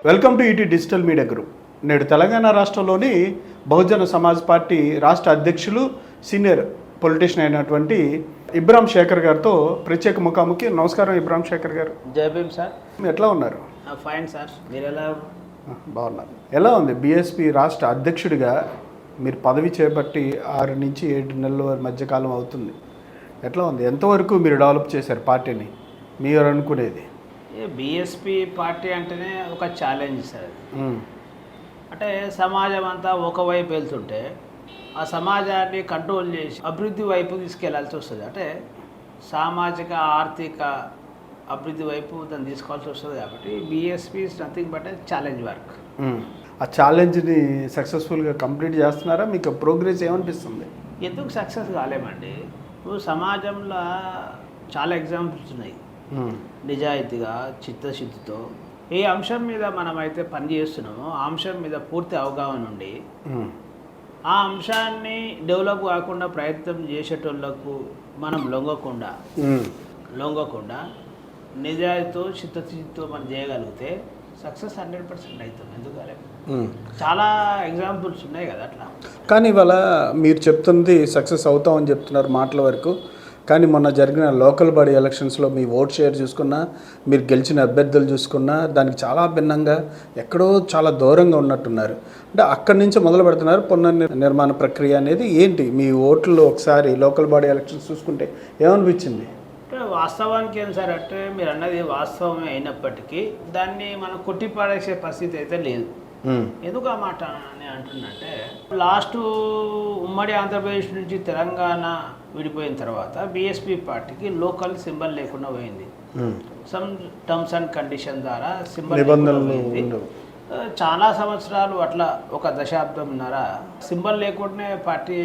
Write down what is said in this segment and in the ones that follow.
Welcome to ET digital media group. నేడు తెలంగాణ రాష్ట్రంలోని Bahujan Samaj party రాష్ట్ర అధ్యక్షులు సీనియర్ పొలిటీషియన్ అయినటువంటి ఇబ్రాహిం శేఖర్ గారితో ప్రత్యేక ముఖాముఖి. నమస్కారం ఇబ్రాహిం శేఖర్ గారు. జై భీమ్ సార్. ఎట్లా ఉన్నారు? ఫైన్ సార్, మీరు ఎలా? బాగున్నారు. ఎలా ఉంది బీఎస్పీ రాష్ట్ర అధ్యక్షుడిగా మీరు పదవి చేపట్టి 6 నుంచి 7 నెలల మధ్యకాలం అవుతుంది. ఎట్లా ఉంది? ఎంతవరకు మీరు డెవలప్ చేశారు పార్టీని మీరు అనుకునేది? బీఎస్పీ పార్టీ అంటేనే ఒక ఛాలెంజ్ సార్. అంటే సమాజం అంతా ఒకవైపు వెళ్తుంటే ఆ సమాజాన్ని కంట్రోల్ చేసి అభివృద్ధి వైపు తీసుకెళ్లాల్సి వస్తుంది. అంటే సామాజిక ఆర్థిక అభివృద్ధి వైపు దాన్ని తీసుకోవాల్సి వస్తుంది. కాబట్టి BSP is nothing but challenge work. ఆ ఛాలెంజ్ని సక్సెస్ఫుల్గా కంప్లీట్ చేస్తున్నారా? మీకు ప్రోగ్రెస్ ఏమనిపిస్తుంది? ఎందుకు సక్సెస్ కాలేమండి? ఇప్పుడు సమాజంలో చాలా ఎగ్జాంపుల్స్ ఉన్నాయి. నిజాయితీగా చిత్తశుద్ధితో ఏ అంశం మీద మనమైతే పని చేస్తున్నామో ఆ అంశం మీద పూర్తి అవగాహన ఉండి ఆ అంశాన్ని డెవలప్ కాకుండా ప్రయత్నం చేసేటోళ్లకు మనం లొంగకుండా నిజాయితీతో చిత్తశుద్ధితో మనం చేయగలిగితే సక్సెస్ 100% అవుతుంది. ఎందుకు చాలా ఎగ్జాంపుల్స్ ఉన్నాయి కదా అట్లా. కానీ ఇవాళ మీరు చెప్తుంది సక్సెస్ అవుతామని చెప్తున్నారు మాటల వరకు. కానీ మొన్న జరిగిన లోకల్ బాడీ ఎలక్షన్స్లో మీ ఓట్ షేర్ చూసుకున్నా, మీరు గెలిచిన అభ్యర్థులు చూసుకున్నా దానికి చాలా భిన్నంగా ఎక్కడో చాలా దూరంగా ఉన్నట్టున్నారు. అంటే అక్కడి నుంచి మొదలు పెడుతున్నారు పునర్నిర్మాణ ప్రక్రియ అనేది. ఏంటి మీ ఓట్లు ఒకసారి లోకల్ బాడీ ఎలక్షన్స్ చూసుకుంటే ఏమనిపించింది? వాస్తవానికి ఏం సార్ అంటే మీరు అన్నది వాస్తవమే అయినప్పటికీ దాన్ని మనం కొట్టిపాడేసే పరిస్థితి అయితే లేదు. ఎందుకు ఆ మాట అని అంటున్నంటే, లాస్ట్ ఉమ్మడి ఆంధ్రప్రదేశ్ నుంచి తెలంగాణ విడిపోయిన తర్వాత బీఎస్పీ పార్టీకి లోకల్ సింబల్ లేకుండా పోయింది. సమ్ టర్మ్స్ అండ్ కండిషన్ ద్వారా సింబల్ నిబంధనలు చాలా సంవత్సరాలు అట్లా ఒక దశాబ్దంన్నర సింబల్ లేకుండానే పార్టీ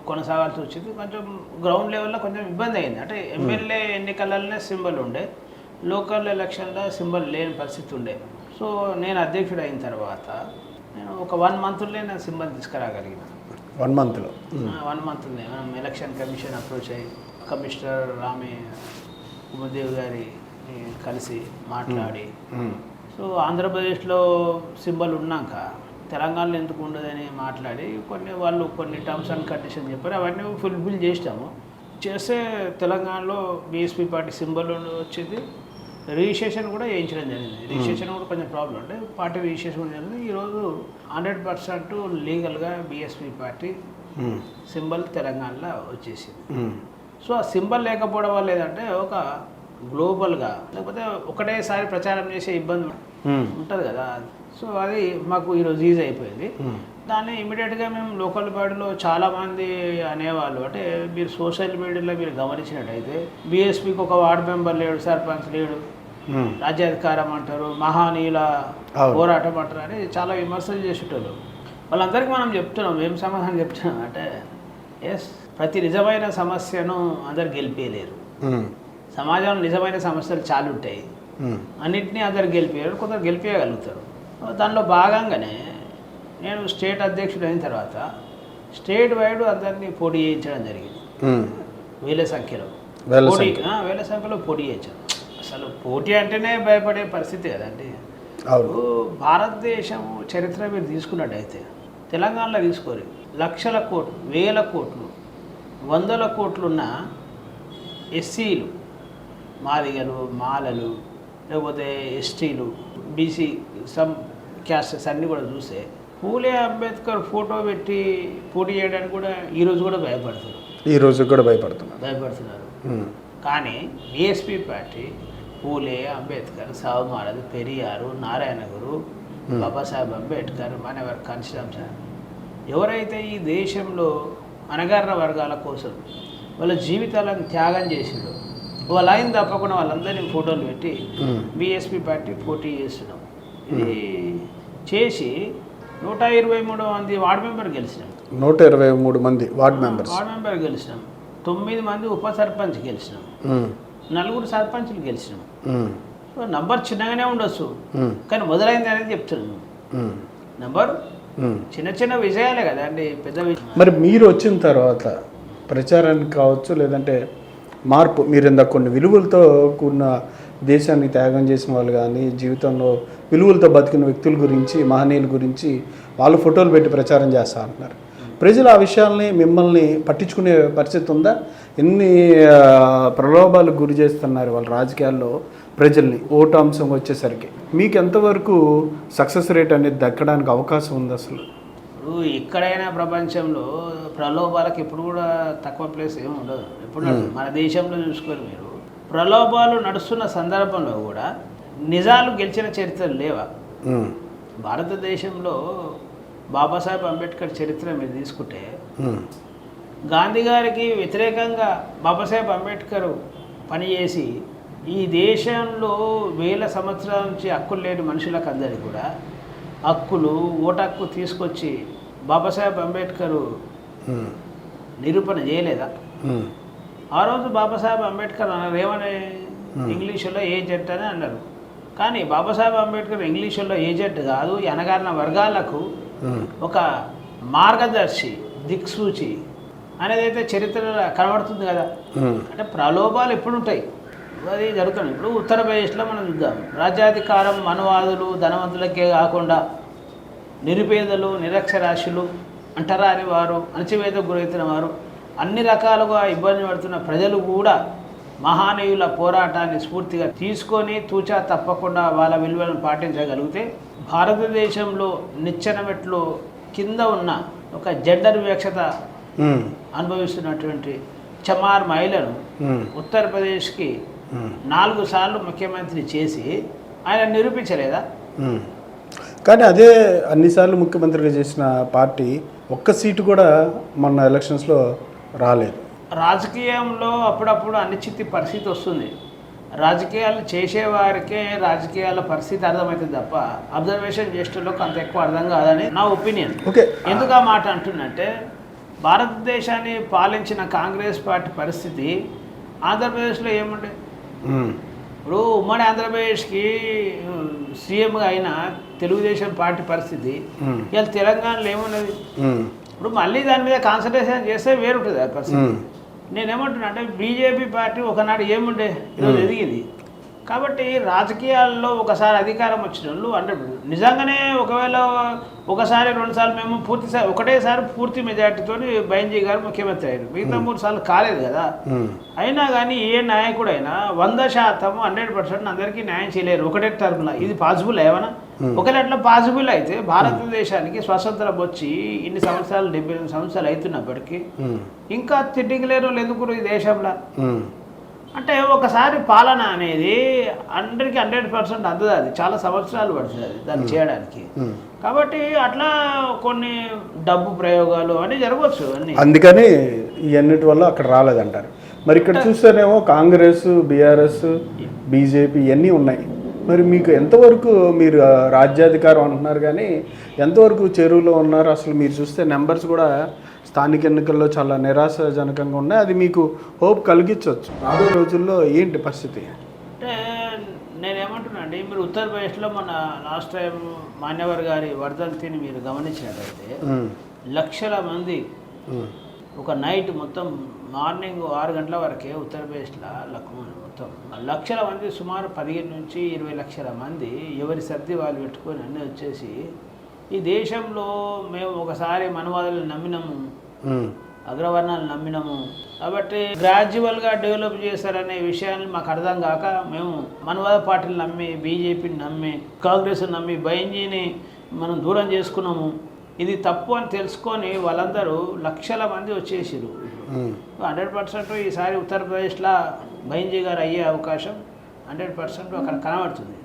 కొనసాగాల్సి వచ్చింది. కొంచెం గ్రౌండ్ లెవెల్లో కొంచెం ఇబ్బంది అయింది. అంటే ఎమ్మెల్యే ఎన్నికలలోనే సింబల్ ఉండే, లోకల్ ఎలక్షన్లో సింబల్ లేని పరిస్థితి ఉండే. సో నేను అధ్యక్షుడు అయిన తర్వాత నేను ఒక 1 మంత్లోనే నేను సింబల్ తీసుకురాగలిగిన. 1 మంత్లో మనం ఎలక్షన్ కమిషన్ అప్రోచ్ అయ్యి కమిషనర్ రామే ఉమదేవ్ గారి కలిసి మాట్లాడి, సో ఆంధ్రప్రదేశ్లో సింబల్ ఉన్నాక తెలంగాణలో ఎందుకు ఉండదని మాట్లాడి కొన్ని టర్మ్స్ అండ్ కండిషన్ చెప్పారు. అవన్నీ ఫుల్ఫిల్ చేసినాము. చేస్తే తెలంగాణలో బీఎస్పీ పార్టీ సింబల్ వచ్చింది. రిజిస్ట్రేషన్ కూడా చేయించడం జరిగింది. రిజిస్ట్రేషన్ కూడా కొంచెం ప్రాబ్లం అంటే పార్టీ రిజిస్ట్రేషన్ కూడా జరిగింది. ఈరోజు 100% లీగల్గా బీఎస్పీ పార్టీ సింబల్ తెలంగాణలో వచ్చేసింది. సో ఆ సింబల్ లేకపోవడం వల్ల ఏదంటే ఒక గ్లోబల్గా లేకపోతే ఒకటేసారి ప్రచారం చేసే ఇబ్బంది ఉంటుంది కదా. సో అది మాకు ఈరోజు ఈజీ అయిపోయింది. దాన్ని ఇమీడియట్గా మేము లోకల్ బాడీలో చాలామంది అనేవాళ్ళు, అంటే మీరు సోషల్ మీడియాలో మీరు గమనించినట్టయితే బీఎస్పీకి ఒక వార్డు మెంబర్ లేడు, సర్పంచ్ లేడు, రాజ్యాధికారం అంటారు, మహానీయుల పోరాటం అంటారు అని చాలా విమర్శలు చేసేటోళ్ళు. వాళ్ళందరికీ మనం చెప్తున్నాం, ఏం సమాధానం చెప్తున్నాం అంటే, ప్రతి నిజమైన సమస్యను అందరు గెలిపేయలేరు. సమాజంలో నిజమైన సమస్యలు చాలా ఉంటాయి, అన్నింటినీ అందరు గెలిపేయరు, కొందరు గెలిపేయగలుగుతారు. దానిలో భాగంగానే నేను స్టేట్ అధ్యక్షుడు అయిన తర్వాత స్టేట్ వైడ్ అందరినీ పోటీ చేయించడం జరిగింది. వేల సంఖ్యలో పోటీ చేయించాను. అసలు పోటీ అంటేనే భయపడే పరిస్థితి కదండి. భారతదేశం చరిత్ర మీరు తీసుకున్నట్టయితే తెలంగాణలో తీసుకోరు, లక్షల కోట్లు, వేల కోట్లు, 100ల కోట్లున్న ఎస్సీలు, మాదిగలు, మాలలు, లేకపోతే ఎస్టీలు, బీసీ సమ్ క్యాస్టెస్ అన్నీ కూడా చూస్తే పూలే అంబేద్కర్ ఫోటో పెట్టి పోటీ చేయడానికి కూడా ఈరోజు కూడా భయపడుతున్నారు. కానీ బీఎస్పీ పార్టీ పూలే, అంబేద్కర్, సావుమారది, పెరియారు, నారాయణ గురు, బాబాసాహెబ్ అంబేద్కర్, మనెవర్ కన్స్టిట్యూషన్ ఎవరైతే ఈ దేశంలో అణగారిన వర్గాల కోసం వాళ్ళ జీవితాలను త్యాగం చేసిండో వాళ్ళ ఆయన తప్పకుండా వాళ్ళందరినీ ఫోటోలు పెట్టి బీఎస్పీ పార్టీ పోటీ చేస్తున్నాం. ఇది చేసి 123 మంది వార్డు మెంబర్ గెలిచినాం. 123 మంది వార్డు మెంబర్ గెలిచినాం. 9 మంది ఉప సర్పంచ్ గెలిచినాం. 4 సర్పంచ్లు గెలిచినాం. సో నంబర్ చిన్నగానే ఉండొచ్చు, కానీ మొదలైంది అనేది చెప్తున్నాను. నంబర్ చిన్న విజయాలే కదా అండి, పెద్ద విజయం. మరి మీరు వచ్చిన తర్వాత ప్రచారానికి కావచ్చు, లేదంటే మార్పు, మీరు ఇందాక కొన్ని విలువలతో కూడిన దేశాన్ని త్యాగం చేసిన వాళ్ళు కానీ జీవితంలో విలువలతో బతికిన వ్యక్తుల గురించి మహనీయుల గురించి వాళ్ళు ఫోటోలు పెట్టి ప్రచారం చేస్తా అంటున్నారు. ప్రజలు ఆ విషయాల్ని మిమ్మల్ని పట్టించుకునే పరిస్థితి ఉందా? ఎన్ని ప్రలోభాలకు గురి చేస్తున్నారు వాళ్ళ రాజకీయాల్లో ప్రజల్ని ఓటు అంశం వచ్చేసరికి మీకు ఎంతవరకు సక్సెస్ రేట్ అనేది దక్కడానికి అవకాశం ఉంది అసలు? ఇప్పుడు ఎక్కడైనా ప్రపంచంలో ప్రలోభాలకు ఎప్పుడు కూడా తక్కువ ప్లేస్ ఏమి ఉండదు. ఎప్పుడు మన దేశంలో చూసుకొని మీరు ప్రలోభాలు నడుస్తున్న సందర్భంలో కూడా నిజాలు గెలిచిన చరిత్రలు లేవా? భారతదేశంలో బాబాసాహెబ్ అంబేద్కర్ చరిత్ర మీరు తీసుకుంటే గాంధీ గారికి వ్యతిరేకంగా బాబాసాహెబ్ అంబేద్కర్ పనిచేసి ఈ దేశంలో వేల సంవత్సరాల నుంచి హక్కులు లేని మనుషులకు అందరికీ కూడా హక్కులు ఓటు హక్కు తీసుకొచ్చి బాబాసాహెబ్ అంబేద్కర్ నిరూపణ చేయలేదా? ఆ రోజు బాబాసాహెబ్ అంబేద్కర్ అన్నారు ఏమని, ఇంగ్లీషులో ఏజెంట్ అని అన్నారు. కానీ బాబాసాహెబ్ అంబేద్కర్ ఇంగ్లీషులో ఏజెంట్ కాదు, అణగారిన వర్గాలకు ఒక మార్గదర్శి దిక్సూచి అనేది అయితే చరిత్రలో కనబడుతుంది కదా. అంటే ప్రలోభాలు ఎప్పుడు ఉంటాయి, అది జరుగుతుంది. ఇప్పుడు ఉత్తరప్రదేశ్లో మనం చూద్దాం, రాజ్యాధికారం మనవాదులు ధనవంతులకే కాకుండా నిరుపేదలు నిరక్షరాస్యులు అంటరాని వారు అణచివేతకు గురవుతున్న వారు అన్ని రకాలుగా ఇబ్బంది పడుతున్న ప్రజలు కూడా మహానీయుల పోరాటాన్ని స్ఫూర్తిగా తీసుకొని తూచా తప్పకుండా వాళ్ళ విలువలను పాటించగలిగితే భారతదేశంలో నిచ్చెన మెట్లు కింద ఉన్న ఒక జెండర్ వివక్షత అనుభవిస్తున్నటువంటి చమార్ మహిళను ఉత్తరప్రదేశ్కి 4 సార్లు ముఖ్యమంత్రి చేసి ఆయన నిరూపించలేదా? కానీ అదే అన్నిసార్లు ముఖ్యమంత్రిగా చేసిన పార్టీ ఒక్క సీటు కూడా మొన్న ఎలక్షన్స్లో రాలేదు. రాజకీయంలో అప్పుడప్పుడు అనిశ్చితి పరిస్థితి వస్తుంది. రాజకీయాలు చేసేవారికే రాజకీయాల పరిస్థితి అర్థమవుతుంది తప్ప అబ్జర్వేషన్ చేసేటోళ్ళకి అంత ఎక్కువ అర్థం కాదని నా ఒపీనియన్. ఓకే, ఎందుకు ఆ మాట అంటున్నంటే భారతదేశాన్ని పాలించిన కాంగ్రెస్ పార్టీ పరిస్థితి ఆంధ్రప్రదేశ్లో ఏముండే. ఇప్పుడు ఉమ్మడి ఆంధ్రప్రదేశ్కి సీఎంగా అయిన తెలుగుదేశం పార్టీ పరిస్థితి ఇవాళ తెలంగాణలో ఏమున్నది. ఇప్పుడు మళ్ళీ దాని మీద కాన్సన్ట్రేషన్ చేస్తే వేరుంటుంది ఆ పరిస్థితి. నేనేమంటున్నా అంటే బీజేపీ పార్టీ ఒకనాడు ఏముండే, ఈరోజు ఎదిగింది. కాబట్టి రాజకీయాల్లో ఒకసారి అధికారం వచ్చిన వాళ్ళు అంటే నిజంగానే ఒకవేళ ఒకసారి 2 సార్లు మేము ఒకటేసారి పూర్తి మెజార్టీతో బైంజీ గారు ముఖ్యమంత్రి అయ్యారు, మిగతా 3 సార్లు కాలేదు కదా. అయినా కానీ ఏ నాయకుడైనా 100% 100% అందరికీ న్యాయం చేయలేరు ఒకటే టర్మ్లో. ఇది పాసిబుల్ ఏమన్నా? ఒకవేళ అట్లా పాసిబుల్ అయితే భారతదేశానికి స్వతంత్రం వచ్చి ఇన్ని సంవత్సరాలు 78 సంవత్సరాలు అవుతున్నప్పటికీ ఇంకా తిండికి లేని వాళ్ళు ఎందుకు ఈ దేశంలో? అంటే ఒకసారి పాలన అనేది 100% అందదు, అది చాలా సంవత్సరాలు పడుతుంది అది దాన్ని చేయడానికి. కాబట్టి అట్లా కొన్ని డబ్బు ప్రయోగాలు అన్నీ జరగవచ్చు అన్నీ, అందుకని ఇవన్నిటి వల్ల అక్కడ రాలేదంటారు. మరి ఇక్కడ చూస్తేనేమో కాంగ్రెస్, బీఆర్ఎస్, బీజేపీ ఇవన్నీ ఉన్నాయి. మరి మీకు ఎంతవరకు మీరు రాజ్యాధికారం అంటున్నారు కానీ ఎంతవరకు చెరువులో ఉన్నారు? అసలు మీరు చూస్తే నెంబర్స్ కూడా స్థానిక ఎన్నికల్లో చాలా నిరాశాజనకంగా ఉన్నాయి. అది మీకు హోప్ కలిగించవచ్చు రాబోయే రోజుల్లో. ఏంటి పరిస్థితి అంటే నేనేమంటున్నా అండి, మీరు ఉత్తరప్రదేశ్లో మన లాస్ట్ టైం మాన్యవర్ గారి వర్ధంతిని మీరు గమనించినట్లయితే లక్షల మంది ఒక నైట్ మొత్తం మార్నింగ్ 6 గంటల వరకే ఉత్తరప్రదేశ్లో మొత్తం లక్షల మంది, సుమారు 15 నుంచి 20 లక్షల మంది ఎవరి సర్ది వాళ్ళు పెట్టుకొని అన్నీ వచ్చేసి ఈ దేశంలో మేము ఒకసారి మనవాదులు నమ్మినాము, అగ్రవర్ణాలు నమ్మినాము, కాబట్టి గ్రాడ్యువల్గా డెవలప్ చేశారనే విషయాన్ని మాకు అర్థం కాక మేము మనవాద పార్టీలు నమ్మి, బీజేపీని నమ్మి, కాంగ్రెస్ నమ్మి బైంజీని మనం దూరం చేసుకున్నాము, ఇది తప్పు అని తెలుసుకొని వాళ్ళందరూ లక్షల మంది వచ్చేసారు. 100% ఈసారి ఉత్తరప్రదేశ్లో బైంజీ గారు అయ్యే అవకాశం 100% అక్కడ కనబడుతుంది.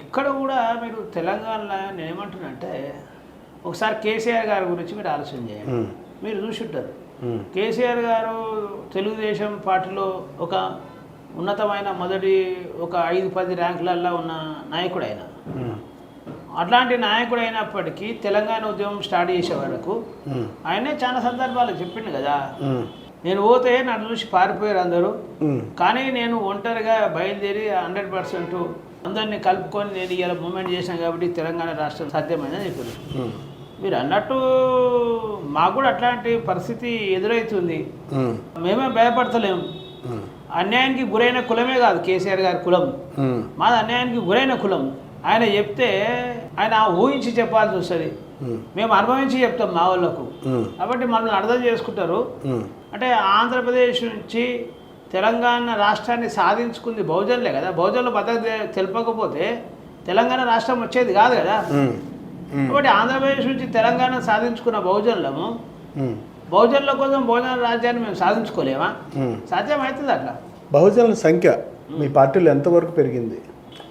ఇక్కడ కూడా మీరు తెలంగాణలో నేనేమంటున్నా అంటే ఒకసారి కేసీఆర్ గారి గురించి మీరు ఆలోచన చేయండి. మీరు చూసుంటారు కేసీఆర్ గారు తెలుగుదేశం పార్టీలో ఒక ఉన్నతమైన మొదటి ఒక 5-10 ర్యాంకులలో ఉన్న నాయకుడు ఆయన. అట్లాంటి నాయకుడు అయినప్పటికీ తెలంగాణ ఉద్యమం స్టార్ట్ చేసే వరకు ఆయనే చాలా సందర్భాలు చెప్పిండు కదా, నేను పోతే నన్ను చూసి పారిపోయారు అందరూ, కానీ నేను ఒంటరిగా బయలుదేరి 100% అందరినీ కలుపుకొని నేను ఇలా మూమెంట్ చేశాను కాబట్టి తెలంగాణ రాష్ట్రం సాధ్యమైందని చెప్పారు. మీరు అన్నట్టు మాకు కూడా అట్లాంటి పరిస్థితి ఎదురవుతుంది, మేమే భయపడతలేము. అన్యాయానికి గురైన కులమే కాదు కేసీఆర్ గారి కులం, మాది అన్యాయానికి గురైన కులం. ఆయన చెప్తే ఆయన ఊహించి చెప్పాల్సి వస్తుంది, మేము అనుభవించి చెప్తాం మా వాళ్ళకు. కాబట్టి మనల్ని అర్థం చేసుకుంటారు. అంటే ఆంధ్రప్రదేశ్ నుంచి తెలంగాణ రాష్ట్రాన్ని సాధించుకుంది బహుజనులే కదా. బహుజనులు బతక తెలపకపోతే తెలంగాణ రాష్ట్రం వచ్చేది కాదు కదా. కాబట్టి ఆంధ్రప్రదేశ్ నుంచి తెలంగాణ సాధించుకున్న బహుజనులము, బహుజనుల కోసం బహుజన రాజ్యాన్ని మేము సాధించుకోలేమా? సాధ్యమవుతుంది అట్లా. బహుజనుల సంఖ్య మీ పార్టీలో ఎంతవరకు పెరిగింది?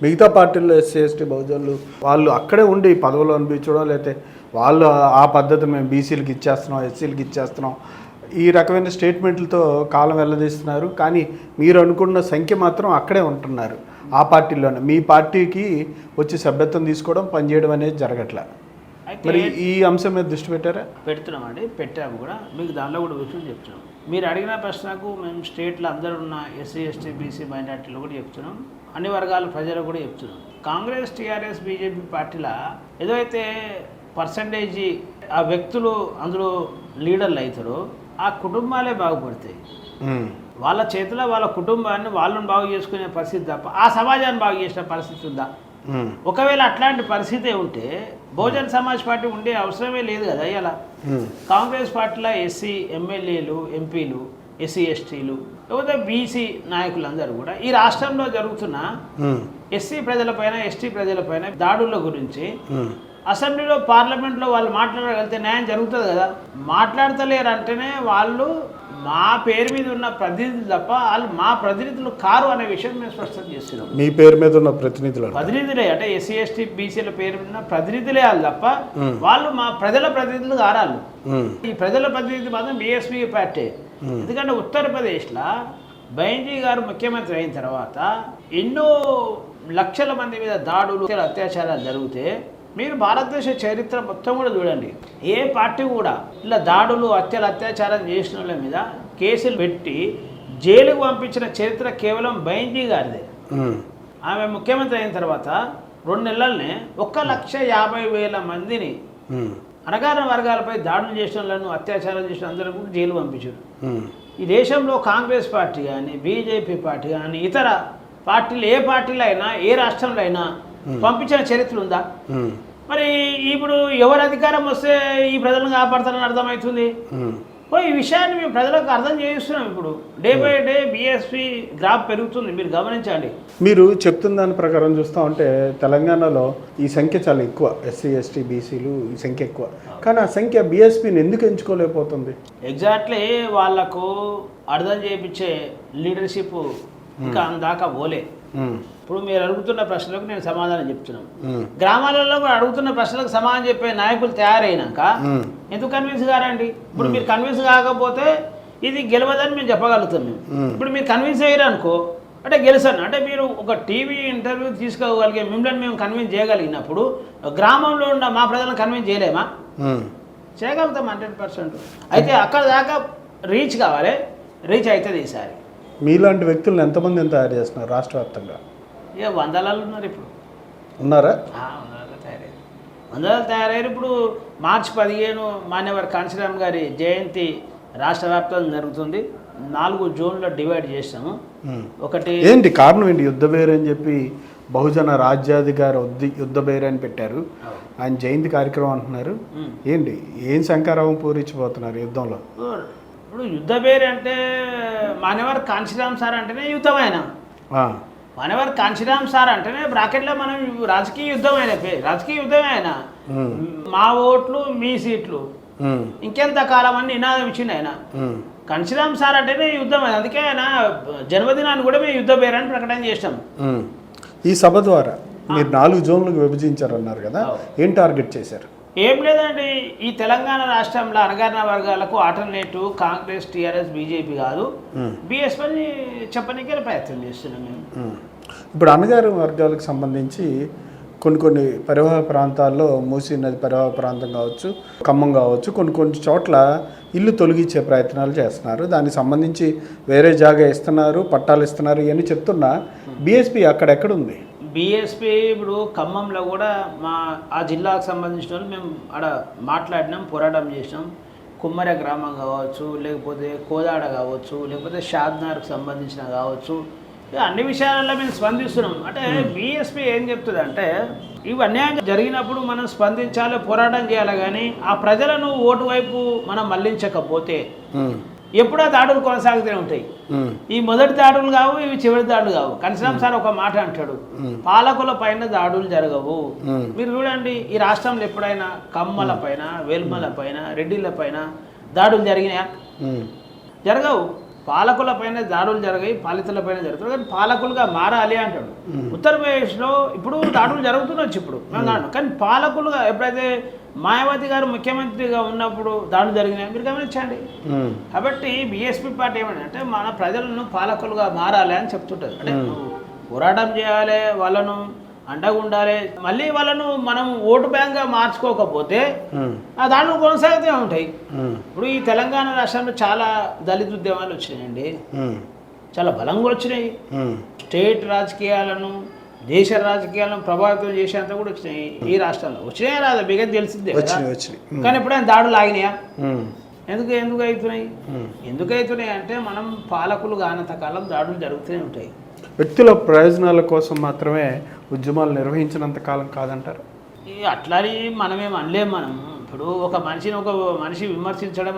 మిగతా పార్టీల్లో ఎస్సీ ఎస్టీ బహుజనులు వాళ్ళు అక్కడే ఉండి పదవులు అనిపించడం, లేకపోతే వాళ్ళు ఆ పద్ధతి మేము బీసీలకు ఇచ్చేస్తున్నాం, ఎస్సీలకు ఇచ్చేస్తున్నాం, ఈ రకమైన స్టేట్మెంట్లతో కాలం వెళ్ళదీస్తున్నారు. కానీ మీరు అనుకున్న సంఖ్య మాత్రం అక్కడే ఉంటున్నారు ఆ పార్టీలోనే. మీ పార్టీకి వచ్చి సభ్యత్వం తీసుకోవడం, పనిచేయడం అనేది జరగట్లే. మరి ఈ అంశం మీద దృష్టి పెట్టారా? పెడుతున్నామండి, పెట్టాము కూడా. మీకు దానిలో కూడా విషయం చెప్తున్నాం. మీరు అడిగిన ప్రశ్నకు మేము స్టేట్లో అందరూ ఉన్న ఎస్సీ ఎస్టీ బీసీ మైనార్టీలు కూడా చెప్తున్నాం, అన్ని వర్గాల ప్రజలు కూడా చెప్తున్నాం. కాంగ్రెస్ టీఆర్ఎస్ బీజేపీ పార్టీల ఏదైతే పర్సంటేజీ ఆ వ్యక్తులు అందులో లీడర్లు అవుతారో ఆ కుటుంబాలే బాగుపడతాయి. వాళ్ళ చేతిలో వాళ్ళ కుటుంబాన్ని వాళ్ళని బాగు చేసుకునే పరిస్థితి తప్ప ఆ సమాజాన్ని బాగు చేసిన పరిస్థితి ఉందా? ఒకవేళ అట్లాంటి పరిస్థితి ఉంటే బహుజన్ సమాజ్ పార్టీ ఉండే అవసరమే లేదు కదా. ఇలా కాంగ్రెస్ పార్టీలో ఎస్సీ ఎమ్మెల్యేలు ఎంపీలు ఎస్సీ ఎస్టీలు లేకపోతే బీసీ నాయకులందరూ కూడా ఈ రాష్ట్రంలో జరుగుతున్న ఎస్సీ ప్రజలపైన ఎస్టీ ప్రజలపైన దాడుల గురించి అసెంబ్లీలో పార్లమెంట్లో వాళ్ళు మాట్లాడగలిగితే న్యాయం జరుగుతుంది కదా. మాట్లాడతలేరు అంటేనే వాళ్ళు మా పేరు మీద ఉన్న ప్రతినిధులు తప్ప వాళ్ళు మా ప్రతినిధులు కారు అనే విషయం మేము స్పష్టం చేస్తున్నాం. మీ పేరు మీద ఉన్న ప్రతినిధులే అంటే ఎస్సీ ఎస్టీ బీసీల పేరు మీద ఉన్న ప్రతినిధులే వాళ్ళు తప్ప వాళ్ళు మా ప్రజల ప్రతినిధులు కారాలు. ఈ ప్రజల ప్రతినిధి మాత్రం బీఎస్పీ పార్టీ. ఎందుకంటే ఉత్తరప్రదేశ్లో బైంజీ గారు ముఖ్యమంత్రి అయిన తర్వాత ఎన్నో లక్షల మంది మీద దాడులు అత్యాచారాలు జరిగితే మీరు భారతదేశ చరిత్ర మొత్తం కూడా చూడండి, ఏ పార్టీ కూడా ఇలా దాడులు అత్యాచారం చేసిన వాళ్ళ మీద కేసులు పెట్టి జైలుకు పంపించిన చరిత్ర కేవలం బైంజీ గారిదే. ఆమె ముఖ్యమంత్రి అయిన తర్వాత 2 నెలలనే 1,50,000 మందిని అణగారిన వర్గాలపై దాడులు చేసిన వాళ్ళను అత్యాచారం చేసిన అందరూ కూడా జైలు పంపించారు. ఈ దేశంలో కాంగ్రెస్ పార్టీ కానీ బీజేపీ పార్టీ కానీ ఇతర పార్టీలు ఏ పార్టీలో అయినా ఏ రాష్ట్రంలో అయినా పంపించిన చరిత్ర ఉందా? మరి ఇప్పుడు ఎవరు అధికారం వస్తే ఈ ప్రజలను కాపాడతారని అర్థమవుతుంది. ఈ విషయాన్ని మేము ప్రజలకు అర్థం చేయిస్తున్నాం. ఇప్పుడు day by day BSP graph పెరుగుతుంది, మీరు గమనించండి. మీరు చెప్తున్న దాని ప్రకారం చూస్తూ ఉంటే తెలంగాణలో ఈ సంఖ్య చాలా ఎక్కువ, ఎస్సీ ఎస్టీ బీసీలు ఈ సంఖ్య ఎక్కువ. కానీ ఆ సంఖ్య బీఎస్పీని ఎందుకు ఎంచుకోలేకపోతుంది? ఎగ్జాక్ట్లీ వాళ్లకు అర్థం చేయించే లీడర్షిప్ ఇంకా అందాక పోలే. ఇప్పుడు మీరు అడుగుతున్న ప్రశ్నలకు నేను సమాధానం చెప్తున్నాను. గ్రామాలలో కూడా అడుగుతున్న ప్రశ్నలకు సమాధానం చెప్పే నాయకులు తయారైనాక ఎందుకు కన్విన్స్ కారండి? ఇప్పుడు మీరు కన్విన్స్ కాకపోతే ఇది గెలవదని మేము చెప్పగలుగుతాం. ఇప్పుడు మీరు కన్విన్స్ అయ్యారు అనుకో అంటే గెలిచాను అంటే మీరు ఒక టీవీ ఇంటర్వ్యూ తీసుకోగలిగే మిమ్మల్ని మేము కన్విన్స్ చేయగలిగినప్పుడు గ్రామంలో ఉన్న మా ప్రజలను కన్విన్స్ చేయలేమా? చేయగలుగుతాం 100%. అయితే అక్కడ దాకా రీచ్ కావాలి, రీచ్ అవుతుంది ఈసారి. మీలాంటి వ్యక్తులను ఎంతమందిని తయారు చేస్తున్నారు రాష్ట్ర వ్యాప్తంగా? ఇక 100 ఉన్నారు ఇప్పుడు. ఉన్నారా? 100 తయారయ్యారు. ఇప్పుడు మార్చి 15 మాన్యవర్ కాంశీరామ్ గారి జయంతి రాష్ట్ర వ్యాప్తంగా జరుగుతుంది. 4 జోన్లో డివైడ్ చేసాము. ఒకటి ఏంటి కారణం ఏంటి? యుద్ధ బేరు అని చెప్పి బహుజన రాజ్యాధికార యుద్ధ బేరు అని పెట్టారు, ఆయన జయంతి కార్యక్రమం అంటున్నారు. ఏంటి ఏం శంకరావం పూరించిపోతున్నారు యుద్ధంలో? ఇప్పుడు యుద్ధ బేరు అంటే మాన్యవర్ కాంశీరామ్ సార్ అంటేనే యుద్ధం. ఆయన మాన్యవర్ కాంశీరామ్ సార్ అంటేనే బ్రాకెట్లో మనం రాజకీయ యుద్ధం అయిన రాజకీయ యుద్ధమే ఆయన. మా ఓట్లు మీ సీట్లు ఇంకెంత కాలం అని నినాదం ఇచ్చింది ఆయన. కాంశీరామ్ సార్ అంటేనే యుద్ధం. అందుకే ఆయన జన్మదినాన్ని కూడా మేము యుద్ధ బేరు అని ప్రకటన చేస్తాం. ఈ సభ ద్వారా మీరు 4 జోన్లకు విభజించారన్నారు కదా, ఏం టార్గెట్ చేశారు? ఏం లేదండి, ఈ తెలంగాణ రాష్ట్రంలో అణగారిన వర్గాలకు ఆల్టర్నేటివ్ కాంగ్రెస్ టీఆర్ఎస్ బీజేపీ కాదు బీఎస్పీ చెప్పడానికి ప్రయత్నం చేస్తున్నాం మేము. ఇప్పుడు అణగారిన వర్గాలకు సంబంధించి కొన్ని పరివాహ ప్రాంతాల్లో మూసీ నది పరివాహ ప్రాంతం కావచ్చు, ఖమ్మం కావచ్చు, కొన్ని చోట్ల ఇల్లు తొలగించే ప్రయత్నాలు చేస్తున్నారు. దానికి సంబంధించి వేరే జాగా ఇస్తున్నారు, పట్టాలు ఇస్తున్నారు ఇవన్నీ చెప్తున్నా బీఎస్పీ అక్కడెక్కడుంది? బీఎస్పీ ఇప్పుడు ఖమ్మంలో కూడా ఆ జిల్లాకు సంబంధించిన వాళ్ళు మేము ఆడ మాట్లాడినాం, పోరాటం చేసినాం. కుమ్మర గ్రామం కావచ్చు, లేకపోతే కోదాడ కావచ్చు, లేకపోతే షాద్నగర్కి సంబంధించిన కావచ్చు, అన్ని విషయాలలో మేము స్పందిస్తున్నాం. అంటే బీఎస్పీ ఏం చెప్తుంది అంటే ఇవి అన్యాయం జరిగినప్పుడు మనం స్పందించాలి, పోరాటం చేయాలి. కానీ ఆ ప్రజలను ఓటు వైపు మనం మళ్లించకపోతే ఎప్పుడూ దాడులు కొనసాగుతూనే ఉంటాయి. ఈ మొదటి దాడులు కావు, ఇవి చివరి దాడులు కావు. కనీసం సార్ ఒక మాట అంటాడు, పాలకుల పైన దాడులు జరగవు. మీరు చూడండి, ఈ రాష్ట్రంలో ఎప్పుడైనా కమ్మల పైన, వెల్మల పైన, రెడ్డిల పైన దాడులు జరిగినాయా? జరగవు. పాలకుల పైన దాడులు జరిగాయి, పాలితుల పైన జరుగుతాయి. కానీ పాలకులుగా మారాలి అంటాడు. ఉత్తరప్రదేశ్లో ఇప్పుడు దాడులు జరుగుతుండొచ్చు ఇప్పుడు, కానీ పాలకులుగా ఎప్పుడైతే మాయావతి గారు ముఖ్యమంత్రిగా ఉన్నప్పుడు దాడులు జరిగినాయి మీరు గమనించండి. కాబట్టి బీఎస్పీ పార్టీ ఏమంటే మన ప్రజలను పాలకులుగా మారాలి అని చెప్తుంటుంది. అంటే పోరాటం చేయాలి, వాళ్ళను అండగా ఉండాలి. మళ్ళీ వాళ్ళను మనం ఓటు బ్యాంక్గా మార్చుకోకపోతే ఆ దాడులు కొనసాగుతూ ఉంటాయి. ఇప్పుడు ఈ తెలంగాణ రాష్ట్రంలో చాలా దళిత ఉద్యమాలు వచ్చినాయండి, చాలా బలంగా వచ్చినాయి. స్టేట్ రాజకీయాలను, దేశ రాజకీయాలను ప్రభావితం చేసేంత కూడా వచ్చినాయి ఈ రాష్ట్రంలో. వచ్చినాయా రాదా మీకు తెలిసిందే కదా. కానీ ఎప్పుడైనా దాడులు ఆగినాయా? ఎందుకు అవుతున్నాయి అంటే మనం పాలకులు కానంత కాలం దాడులు జరుగుతూనే ఉంటాయి. వ్యక్తుల ప్రయోజనాల కోసం మాత్రమే ఉద్యమాలు నిర్వహించినంత కాలం కాదంటారు. అట్లని మనమేం అనలేం. మనం ఇప్పుడు ఒక మనిషి విమర్శించడం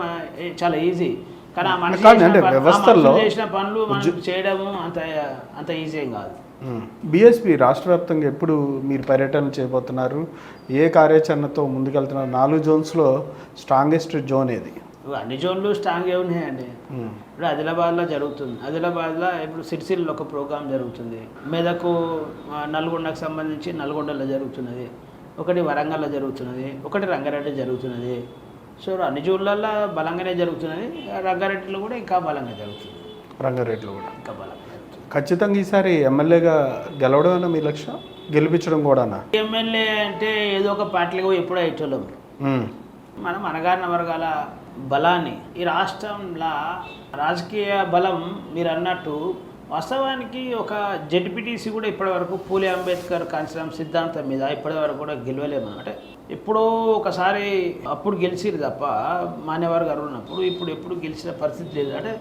చాలా ఈజీ, కానీ ఆ మనిషి చేసిన పనులు మనం చేయడము అంత ఈజీ ఏం కాదు. బీఎస్పీ రాష్ట్ర వ్యాప్తంగా ఎప్పుడు మీరు పర్యటన చేయబోతున్నారు? ఏ కార్యాచరణతో ముందుకెళ్తున్నారు? 4 జోన్స్లో స్ట్రాంగెస్ట్ జోన్ ఏది? అన్ని జోన్లు స్ట్రాంగ్గా ఉన్నాయండి. ఇప్పుడు ఆదిలాబాద్లో జరుగుతుంది. ఆదిలాబాద్లో ఇప్పుడు సిరిసిల్లో ఒక ప్రోగ్రాం జరుగుతుంది. మెదకు, నల్గొండకు సంబంధించి నల్గొండలో జరుగుతున్నది, ఒకటి వరంగల్లో జరుగుతున్నది, ఒకటి రంగారెడ్డి జరుగుతున్నది. సో అన్ని జోన్లలో బలంగానే జరుగుతున్నది. రంగారెడ్డిలో కూడా ఇంకా బలంగా జరుగుతుంది. రంగారెడ్డిలో కూడా ఇంకా బలంగా జరుగుతుంది. ఖచ్చితంగా ఈసారి ఎమ్మెల్యేగా గెలవడం మీ లక్ష్యం, గెలిపించడం కూడానా? ఎమ్మెల్యే అంటే ఏదో ఒక పార్టీలో ఎప్పుడూ అయ్యేటోళ్ళం. మనం అణగారిన వర్గాల బలాన్ని, ఈ రాష్ట్రంలో రాజకీయ బలం మీరు అన్నట్టు వాస్తవానికి ఒక జెడ్పీటీసీ కూడా ఇప్పటివరకు పూలే అంబేద్కర్ కాన్స్టిట్యూషన్ సిద్ధాంతం మీద ఇప్పటివరకు కూడా గెలవలేము. అంటే ఎప్పుడో ఒకసారి అప్పుడు గెలిచిరు తప్ప మాన్యవారు గారు ఉన్నప్పుడు, ఇప్పుడు ఎప్పుడు గెలిచిన పరిస్థితి లేదు. అంటే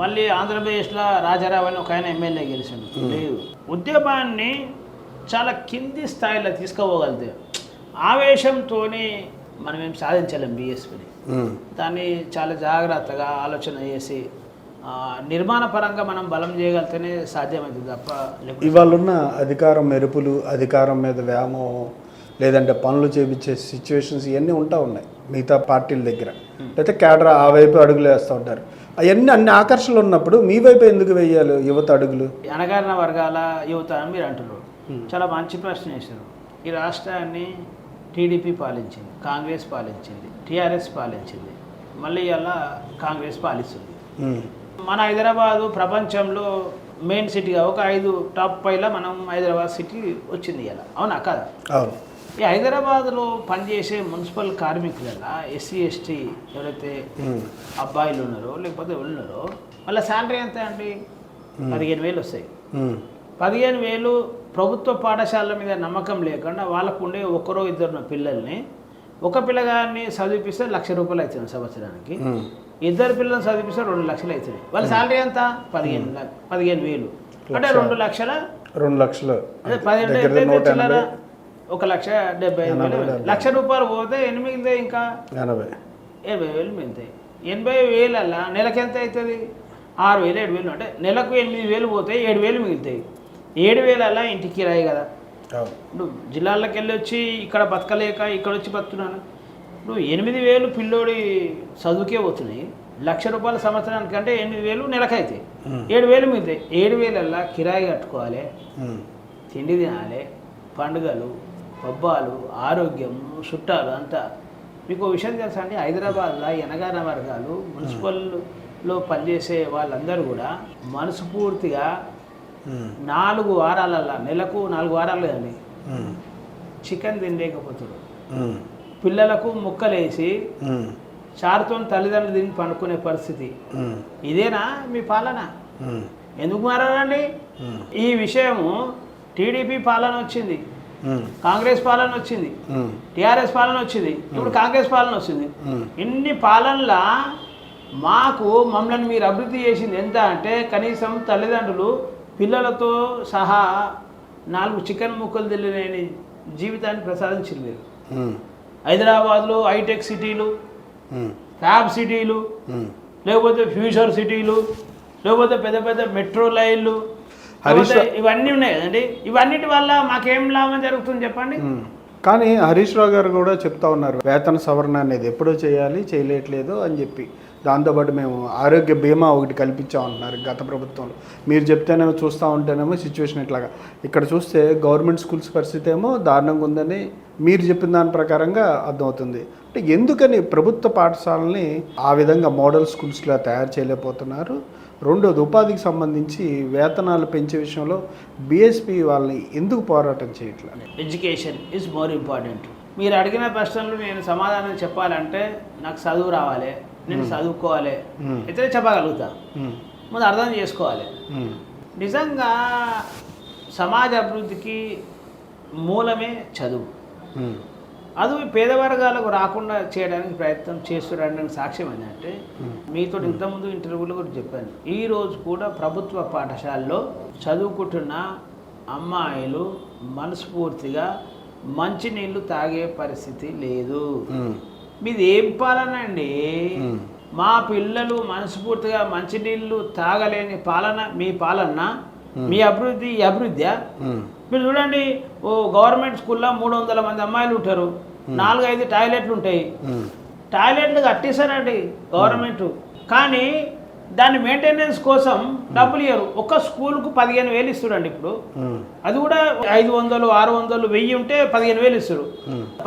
మళ్ళీ ఆంధ్రప్రదేశ్లో రాజారావు అని ఒక ఆయన ఎమ్మెల్యే గెలిచాడు లేదు. ఉద్యమాన్ని చాలా కింది స్థాయిలో తీసుకుపోగలితే ఆవేశంతో మనం ఏం సాధించలేం బీఎస్పీని. దాన్ని చాలా జాగ్రత్తగా ఆలోచన చేసి నిర్మాణపరంగా మనం బలం చేయగలితేనే సాధ్యమవుతుంది తప్ప. ఇవాళ ఉన్న అధికారం మెరుపులు, అధికారం మీద వ్యామోహం, లేదంటే పనులు చేపించే సిచ్యువేషన్స్ ఇవన్నీ ఉన్నాయి మిగతా పార్టీల దగ్గర. లేకపోతే కేడర్ ఆ వైపు అడుగులు వేస్తూ ఉంటారు. అవన్నీ అన్ని ఆకర్షణలు ఉన్నప్పుడు మీ వైపు ఎందుకు వేయాలి యువత అడుగులు? అణగారిన వర్గాల యువత అని మీరు అంటున్నారు. చాలా మంచి ప్రశ్న వేశారు. ఈ రాష్ట్రాన్ని టీడీపీ పాలించింది, కాంగ్రెస్ పాలించింది, టీఆర్ఎస్ పాలించింది, మళ్ళీ ఇలా కాంగ్రెస్ పాలిస్తుంది. మన హైదరాబాదు ప్రపంచంలో మెయిన్ సిటీగా ఒక 5 టాప్ 5లో మనం హైదరాబాద్ సిటీ వచ్చింది ఇలా, అవునా కదా? అవును. ఈ హైదరాబాద్లో పనిచేసే మున్సిపల్ కార్మికులలో ఎస్సీ ఎస్టీ ఎవరైతే అబ్బాయిలు ఉన్నారో లేకపోతే ఉన్నారో వాళ్ళ శాలరీ ఎంత అండి? 15,000 వస్తాయి. 15,000 ప్రభుత్వ పాఠశాలల మీద నమ్మకం లేకుండా వాళ్ళకు ఉండే 1-2 పిల్లల్ని, ఒక పిల్లగాన్ని చదివిపిస్తే ₹1,00,000 అవుతుంది సంవత్సరానికి. 2 పిల్లల్ని చదివిపిస్తే 2 లక్షలు అవుతుంది. వాళ్ళ శాలరీ ఎంత? 15,000. అంటే 2 లక్షల 2 లక్షలు అదే 15 1,70,000 ₹1,00,000 పోతే ఎన్ని మిగులుతాయి? ఇంకా 80,000 మిగులుతాయి. 80,000 అలా నెలకి ఎంత అవుతుంది? 6,000 7,000. అంటే నెలకు 8,000 పోతే 7,000 మిగులుతాయి. 7,000 అలా ఇంటికి కిరాయి కదా. ఇప్పుడు జిల్లాలకు వెళ్ళి వచ్చి ఇక్కడ బతకలేక ఇక్కడ వచ్చి బతుకున్నాను. ఇప్పుడు 8,000 పిల్లోడి చదువుకే పోతున్నాయి. ₹1,00,000 సంవత్సరానికి అంటే 8,000 నెలకైతే 7,000 మిగులుతాయి. 7,000 అలా కిరాయి కట్టుకోవాలి, తిండి తినాలి, పండుగలు, పబ్బాలు, ఆరోగ్యం, చుట్టాలు అంతా. మీకు విషయం తెలుసా అండి, హైదరాబాద్లో అణగారిన వర్గాలు మున్సిపల్లో పనిచేసే వాళ్ళందరూ కూడా మనస్ఫూర్తిగా 4 వారాలల్లా, నెలకు 4 వారాలు కదండి, చికెన్ తినలేకపోతారు. పిల్లలకు ముక్కలేసి చారుతో తల్లిదండ్రులు తిని పండుకునే పరిస్థితి. ఇదేనా మీ పాలన? ఎందుకు మారారండి? ఈ విషయము టీడీపీ పాలన వచ్చింది, కాంగ్రెస్ పాలన వచ్చింది, టీఆర్ఎస్ పాలన వచ్చింది, ఇప్పుడు కాంగ్రెస్ పాలన వచ్చింది. ఇన్ని పాలనలా మమ్మల్ని మీరు అభివృద్ధి చేసింది ఎంత అంటే కనీసం తల్లిదండ్రులు పిల్లలతో సహా 4 చికెన్ ముక్కలు తెలియని జీవితాన్ని ప్రసాదించారు మీరు. హైదరాబాద్లో హైటెక్ సిటీలు, ఫ్యాబ్ సిటీలు, లేకపోతే ఫ్యూచర్ సిటీలు, లేకపోతే పెద్ద పెద్ద మెట్రో లైన్లు, ఇవన్నీ ఉన్నాయి కదండి. ఇవన్నిటి వల్ల మాకేం లాభం జరుగుతుంది చెప్పండి. కానీ హరీష్ రావు గారు కూడా చెప్తా ఉన్నారు వేతన సవరణ అనేది ఎప్పుడో చేయాలి, చేయలేట్లేదు అని చెప్పి. దాంతోపాటు మేము ఆరోగ్య బీమా ఒకటి కల్పించామంటున్నారు గత ప్రభుత్వంలో. మీరు చెప్తేనేమో చూస్తూ ఉంటేనేమో సిచ్యువేషన్ ఇట్లాగా. ఇక్కడ చూస్తే గవర్నమెంట్ స్కూల్స్ పరిస్థితి ఏమో దారుణంగా ఉందని మీరు చెప్పిన దాని ప్రకారంగా అర్థమవుతుంది. అంటే ఎందుకని ప్రభుత్వ పాఠశాలని ఆ విధంగా మోడల్ స్కూల్స్లా తయారు చేయలేకపోతున్నారు? రెండోది, ఉపాధికి సంబంధించి వేతనాలు పెంచే విషయంలో బీఎస్పీ వాళ్ళని ఎందుకు పోరాటం చేయట్లేదు? Education is more important. మీరు అడిగిన ప్రశ్నలు నేను సమాధానం చెప్పాలంటే నాకు చదువు రావాలి, నేను చదువుకోవాలి, అయితే చెప్పగలుగుతా. ముందు అర్థం చేసుకోవాలి. నిజంగా సమాజ అభివృద్ధికి మూలమే చదువు. అది పేద వర్గాలకు రాకుండా చేయడానికి ప్రయత్నం చేస్తున్నారని సాక్ష్యం ఏంటంటే మీతో ఇంతకుముందు ఇంటర్వ్యూలో కూడా చెప్పాను. ఈరోజు కూడా ప్రభుత్వ పాఠశాలలో చదువుకుంటున్న అమ్మాయిలు మనస్ఫూర్తిగా మంచినీళ్ళు తాగే పరిస్థితి లేదు. మీది ఏం పాలన అండి? మా పిల్లలు మనస్ఫూర్తిగా మంచినీళ్ళు తాగలేని పాలన మీ పాలన, మీ అభివృద్ధి ఈ అభివృద్ధి. మీరు చూడండి, ఓ గవర్నమెంట్ స్కూల్లో 300 మంది అమ్మాయిలు ఉంటారు, 4-5 టాయిలెట్లు ఉంటాయి. టాయిలెట్లు కట్టేశారండి గవర్నమెంట్, కానీ దాని మెయింటెనెన్స్ కోసం డబ్బులు ఇవ్వరు. ఒక్క స్కూల్కు 15,000 ఇస్తారండి ఇప్పుడు. అది కూడా 500, 600, 1000 ఉంటే 15,000 ఇస్తారు.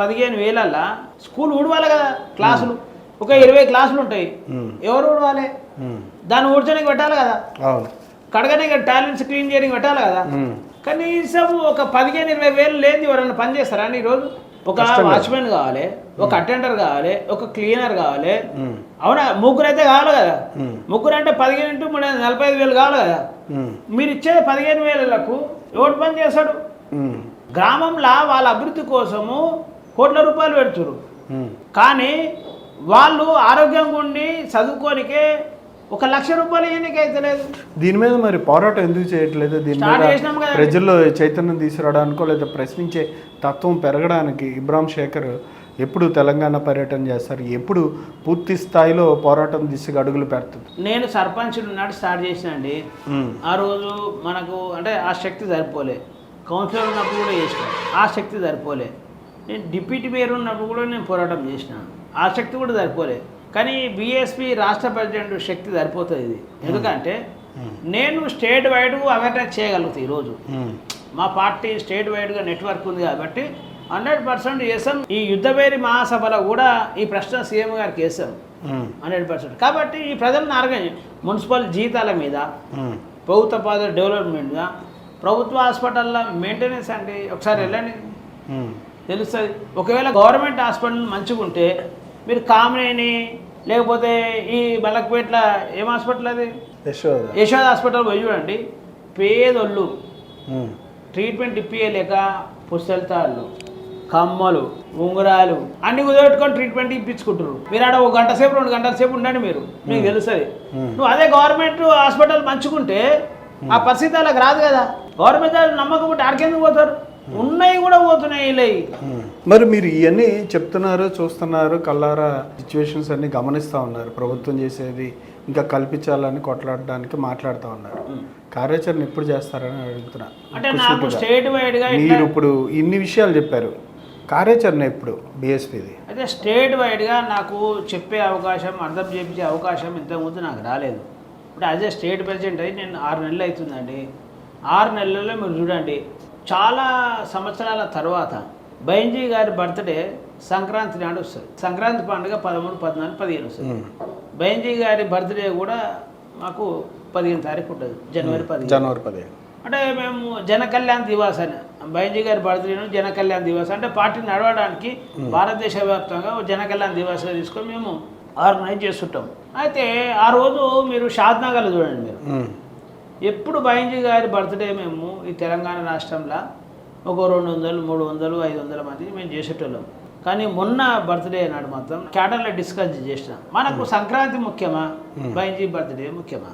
15,000 స్కూల్ ఊడవాలి కదా. క్లాసులు ఒక 20 క్లాసులు ఉంటాయి, ఎవరు ఊడవాలి? దాన్ని ఊడ్చడానికి పెట్టాలి కదా, కడగడానికి టాయిలెట్స్ క్లీన్ చేయడానికి పెట్టాలి కదా. కనీసం ఒక 15-20 లేని ఎవరన్నా పని చేస్తారా అండి ఈరోజు? ఒక వాచ్మెన్ కావాలి, ఒక అటెండర్ కావాలి, ఒక క్లీనర్ కావాలి. అవునా? ముగ్గురు అయితే కావాలి కదా. ముగ్గురు అంటే 15 × 3 45,000 కావాలి కదా. మీరు ఇచ్చే 15,000లకు ఎవరు పని చేస్తాడు? గ్రామంలో వాళ్ళ అభివృద్ధి కోసము కోట్ల రూపాయలు పెడుతున్నారు, కానీ వాళ్ళు ఆరోగ్యంగా ఉండి చదువుకోనికే 1,00,000 రూపాయలు ఇవ్వనికైతే లేదు. దీని మీద మరి పోరాటం ఎందుకు చేయట్లేదు? దీని మీద ప్రజల్లో చైతన్యం తీసుకురావడానికో లేదా ప్రశ్నించే తత్వం పెరగడానికి ఇబ్రాహిం శేఖర్ ఎప్పుడు తెలంగాణ పర్యటన చేస్తారు? ఎప్పుడు పూర్తి స్థాయిలో పోరాటం దిశగా అడుగులు పెడుతుంది? నేను సర్పంచ్ నాడు స్టార్ట్ చేసిన అండి. ఆ రోజు మనకు అంటే ఆ శక్తి సరిపోలే. కౌన్సిలర్ ఉన్నప్పుడు కూడా చేసిన, ఆ శక్తి సరిపోలే. నేను డిప్యూటీ మేయర్ ఉన్నప్పుడు కూడా నేను పోరాటం చేసిన, ఆ శక్తి కూడా సరిపోలే. కానీ బీఎస్పీ రాష్ట్ర ప్రెసిడెంట్ శక్తి సరిపోతుంది ఇది. ఎందుకంటే నేను స్టేట్ వైడ్ అవేర్నెస్ చేయగలుగుతాను. ఈరోజు మా పార్టీ స్టేట్ వైడ్గా నెట్వర్క్ ఉంది కాబట్టి 100% చేసాం. ఈ యుద్ధవేరి మహాసభలో కూడా ఈ ప్రశ్న సీఎం గారికి వేసాం 100%. కాబట్టి ఈ ప్రజలను మున్సిపల్ జీతాల మీద, ప్రభుత్వ పాద డెవలప్మెంట్గా, ప్రభుత్వ హాస్పిటల్లో మెయింటెనెన్స్ అండి ఒకసారి వెళ్ళండి తెలుస్తుంది. ఒకవేళ గవర్నమెంట్ హాస్పిటల్ మంచిగా ఉంటే మీరు కామినేని లేకపోతే ఈ మలక్పేట్ల ఏం హాస్పిటల్ అది యశోద హాస్పిటల్ పోయి చూడండి. పేదోళ్ళు ట్రీట్మెంట్ ఇప్పియలేక పుస్తెళ్తాళ్ళు, కమ్మలు, ఉంగరాలు అన్ని కుదబెట్టుకొని ట్రీట్మెంట్ ఇప్పించుకుంటారు. మీరు ఆడ 1 గంట సేపు 2 గంటల సేపు ఉండండి, మీకు తెలుస్తుంది. నువ్వు అదే గవర్నమెంట్ హాస్పిటల్ మంచుకుంటే ఆ పరిస్థితి అలాగ రాదు కదా. గవర్నమెంట్ నమ్మకం ఉంటే ఆడికెందుకు పోతారు? ఉన్నాయి కూడా పోతున్నాయి ఇలా. మరి మీరు ఇవన్నీ చెప్తున్నారు, చూస్తున్నారు, కల్లారా సిచ్యువేషన్స్ అన్ని గమనిస్తూ ఉన్నారు. ప్రభుత్వం చేసేది ఇంకా కల్పించాలని కొట్లాడడానికి మాట్లాడుతూ ఉన్నారు. కార్యాచరణ ఎప్పుడు చేస్తారని అడుగుతున్నా. అంటే నాకు స్టేట్ వైడ్గా మీరు ఇప్పుడు ఇన్ని విషయాలు చెప్పారు, కార్యాచరణ ఎప్పుడు బీఎస్పీది? అయితే స్టేట్ వైడ్గా నాకు చెప్పే అవకాశం, అర్థం చేయించే అవకాశం ఇంతకుముందు నాకు రాలేదు. ఇప్పుడు అదే స్టేట్ ప్రెసిడెంట్ అయ్యి నేను 6 నెలలు అవుతుందండి. 6 నెలల్లో మీరు చూడండి, చాలా సంవత్సరాల తర్వాత బైంజీ గారి బర్త్డే సంక్రాంతి నాడు వస్తుంది. సంక్రాంతి పండుగ 13, 14, 15 వస్తుంది. బైంజీ గారి బర్త్డే కూడా మాకు 15 తారీఖు ఉంటుంది, జనవరి 15. అంటే మేము జన కళ్యాణ్ దివాస్ అని, బైంజీ గారి బర్త్డేను జన కళ్యాణ్ దివాస్ అంటే పార్టీ నడవడానికి భారతదేశ వ్యాప్తంగా జన కళ్యాణ్ దివాస్గా తీసుకొని మేము ఆర్గనైజ్ చేస్తుంటాం. అయితే ఆ రోజు మీరు షాద్నగర్లో చూడండి, మీరు ఎప్పుడు బైంజీ గారి బర్త్డే మేము ఈ తెలంగాణ రాష్ట్రంలో ఒక 200, 300, 500 మంది మేము చేసేటోళ్ళం. కానీ మొన్న బర్త్డే నాడు మాత్రం క్యాడర్లో డిస్కస్ చేసినాం. మనకు సంక్రాంతి ముఖ్యమా, బైంజీ బర్త్డే ముఖ్యమా?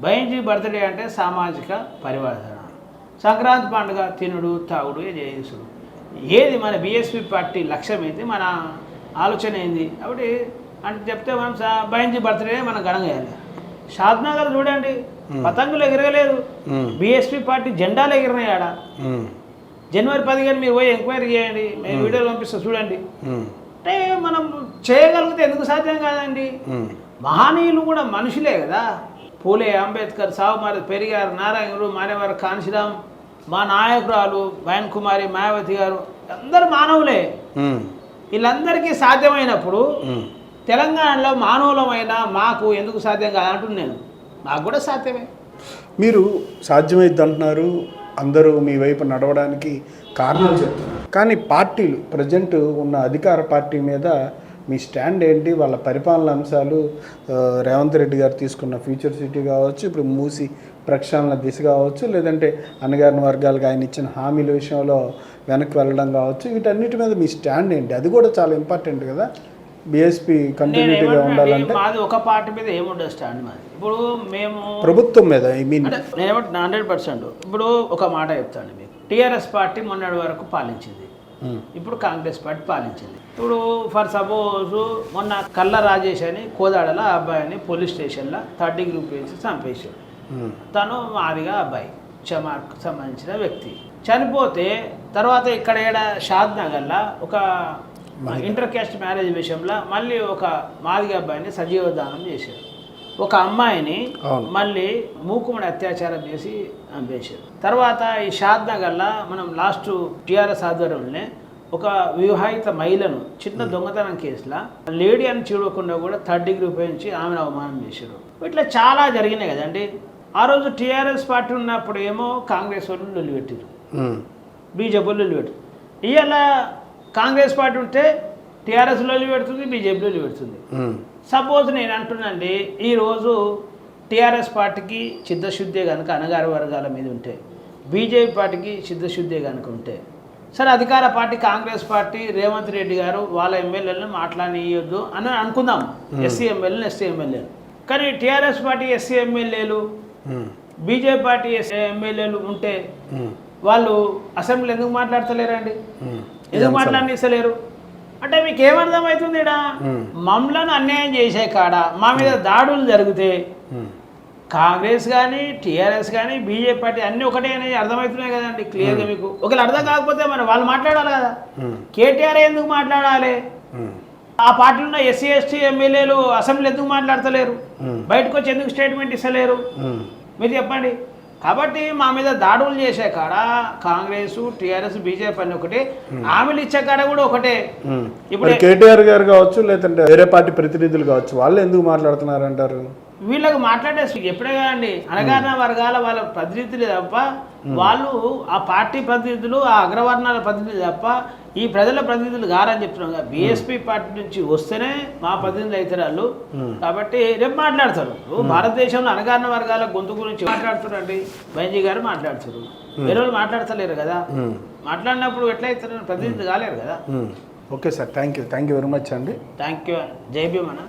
బైంజీ బర్త్డే అంటే సామాజిక పరివర్తన, సంక్రాంతి పండుగ తినుడు తాగుడు చేసుడు. ఏది మన బీఎస్పీ పార్టీ లక్ష్యం ఏంటి, మన ఆలోచన ఏంది? కాబట్టి అంటే చెప్తే మనం బైంజీ బర్త్డే మనం ఘనంగా చేయాలి. షాద్నగర్ చూడండి, పతంగులు ఎగరగలేదు, బీఎస్పీ పార్టీ జెండాలు ఎగిరినాయి ఆడ. జనవరి 15 మీరు పోయి ఎంక్వైరీ చేయండి, మేము వీడియోలు పంపిస్తా చూడండి. అంటే మనం చేయగలిగితే ఎందుకు సాధ్యం కాదండి? మహనీయులు కూడా మనుషులే కదా. పూలే, అంబేద్కర్, సావుమారి పెరిగారు, నారాయణుడు, మానేవారు కాన్శీరామ్, మా నాయకురాలు బయన్ కుమారి, మాయావతి గారు, అందరు మానవులే. వీళ్ళందరికీ సాధ్యమైనప్పుడు తెలంగాణలో మానవులమైన మాకు ఎందుకు సాధ్యం కాదంటున్నాను నేను. నాకు కూడా సాధ్యమే. మీరు సాధ్యమైద్ది అంటున్నారు, అందరూ మీ వైపు నడవడానికి కారణాలు చెప్తున్నారు. కానీ పార్టీలు ప్రజెంట్ ఉన్న అధికార పార్టీ మీద మీ స్టాండ్ ఏంటి? వాళ్ళ పరిపాలన అంశాలు, రేవంత్ రెడ్డి గారు తీసుకున్న ఫ్యూచర్ సిటీ కావచ్చు, ఇప్పుడు మూసి ప్రక్షాళన దిశ కావచ్చు, లేదంటే అణగారిన వర్గాలకు ఆయన ఇచ్చిన హామీల విషయంలో వెనక్కి వెళ్ళడం కావచ్చు, వీటన్నిటి మీద మీ స్టాండ్ ఏంటి? అది కూడా చాలా ఇంపార్టెంట్ కదా. బీఎస్పీ కంటిన్యూటీగా ఉండాలంటే మాది ఒక పార్టీ మీద ఏముండదు స్టాండ్ మాది. ఇప్పుడు మేము ప్రభుత్వం మీద ఐ మీన్ నేనేమంటే 100%. ఇప్పుడు ఒక మాట చెప్తాను మీకు. టీఆర్ఎస్ పార్టీ మొన్నటి వరకు పాలించింది, ఇప్పుడు కాంగ్రెస్ పార్టీ పాలించింది. ఇప్పుడు ఫర్ సపోజ్ మొన్న కల్ల రాజేష్ అని కోదాడల అబ్బాయిని పోలీస్ స్టేషన్లో 3rd degree ఉపయోగించి చంపేశాడు. తను మాదిగా అబ్బాయి, చమార్కు సంబంధించిన వ్యక్తి. చనిపోతే తర్వాత ఇక్కడ షాద్ నగర్లో ఒక ఇంటర్ క్యాస్ట్ మ్యారేజ్ విషయంలో మళ్ళీ ఒక మాదిగా అబ్బాయిని సజీవదానం చేశారు. ఒక అమ్మాయిని మళ్ళీ మూకుమ్మడి అత్యాచారం చేసి చంపేశారు. తర్వాత ఈ షాద్ నగర్లో మనం లాస్ట్ టీఆర్ఎస్ ఆధ్వర్యంలోనే ఒక వివాహిత మహిళను చిన్న దొంగతనం కేసులో లేడీ అని చూడకుండా కూడా 3rd degree ఉపయోగించి ఆమెను అవమానం చేశారు. ఇట్లా చాలా జరిగినాయి కదండి. ఆ రోజు టీఆర్ఎస్ పార్టీ ఉన్నప్పుడు ఏమో కాంగ్రెస్ వాళ్ళు లొల్లిపెట్టారు, బీజేపీ లొల్లిపెట్టారు. ఇవాళ కాంగ్రెస్ పార్టీ ఉంటే టీఆర్ఎస్ లొల్లి పెడుతుంది, బీజేపీ లొల్లి పెడుతుంది. సపోజ్ నేను అంటున్నాండి, ఈరోజు టీఆర్ఎస్ పార్టీకి చిత్తశుద్ధి కనుక అణగారి వర్గాల మీద ఉంటే, బీజేపీ పార్టీకి చిత్తశుద్ధి కనుక ఉంటే, సరే అధికార పార్టీ కాంగ్రెస్ పార్టీ రేవంత్ రెడ్డి గారు వాళ్ళ ఎమ్మెల్యేలను మాట్లాడియొద్దు అని అనుకుందాం, ఎస్సీ ఎమ్మెల్యేలు ఎస్టీ ఎమ్మెల్యేలు. కానీ టీఆర్ఎస్ పార్టీ ఎస్సీ ఎమ్మెల్యేలు, బీజేపీ పార్టీ ఎస్సీ ఎమ్మెల్యేలు ఉంటే వాళ్ళు అసెంబ్లీ ఎందుకు మాట్లాడతలేరండి? ఎందుకు మాట్లాడిస్తలేరు? అంటే మీకు ఏమర్థమవుతుంది? మమ్మల్ని అన్యాయం చేసే కాడ మా మీద దాడులు జరిగితే కాంగ్రెస్ కానీ టీఆర్ఎస్ కానీ బీజేపీ పార్టీ అన్నీ ఒకటే అనేది అర్థమవుతున్నాయి కదండి క్లియర్గా మీకు. ఒకవేళ అర్థం కాకపోతే మరి వాళ్ళు మాట్లాడాలి కదా. కేటీఆర్ ఎందుకు మాట్లాడాలి? ఆ పార్టీలో ఉన్న ఎస్సీ ఎస్టీ ఎమ్మెల్యేలు అసెంబ్లీ ఎందుకు మాట్లాడతలేరు? బయటకు వచ్చి ఎందుకు స్టేట్మెంట్ ఇస్తలేరు? మీరు చెప్పండి. కాబట్టి మా మీద దాడులు చేసే కాడ కాంగ్రెస్ టీఆర్ఎస్ బీజేపీ అని ఒకటి, హామీలు ఇచ్చే కాడ కూడా ఒకటే. ఇప్పుడు కేటీఆర్ గారు కావచ్చు, లేదంటే వేరే పార్టీ ప్రతినిధులు కావచ్చు, వాళ్ళు ఎందుకు మాట్లాడుతున్నారు అంటారు? వీళ్ళకి మాట్లాడే ఎప్పుడే కదండి అణగారిన వర్గాల వాళ్ళ ప్రతినిధులు తప్ప, వాళ్ళు ఆ పార్టీ ప్రతినిధులు, ఆ అగ్రవర్ణాల ప్రతినిధులు తప్ప ఈ ప్రజల ప్రతినిధులు గారని చెప్తున్నాం కదా. బీఎస్పీ పార్టీ నుంచి వస్తేనే మా ప్రతినిధులు అవుతారు వాళ్ళు. కాబట్టి రేపు మాట్లాడతారు. భారతదేశంలో అణగారిన వర్గాల గొంతు గురించి మాట్లాడుతున్నారండి, బైంజీ గారు మాట్లాడుతారు, వేరే వాళ్ళు మాట్లాడతలేరు కదా. మాట్లాడినప్పుడు ఎట్లా అవుతారు? ప్రతినిధులు కాలేరు కదా. Okay sir, thank you very much అండి. Thank you. జై భీమ్ అన్న.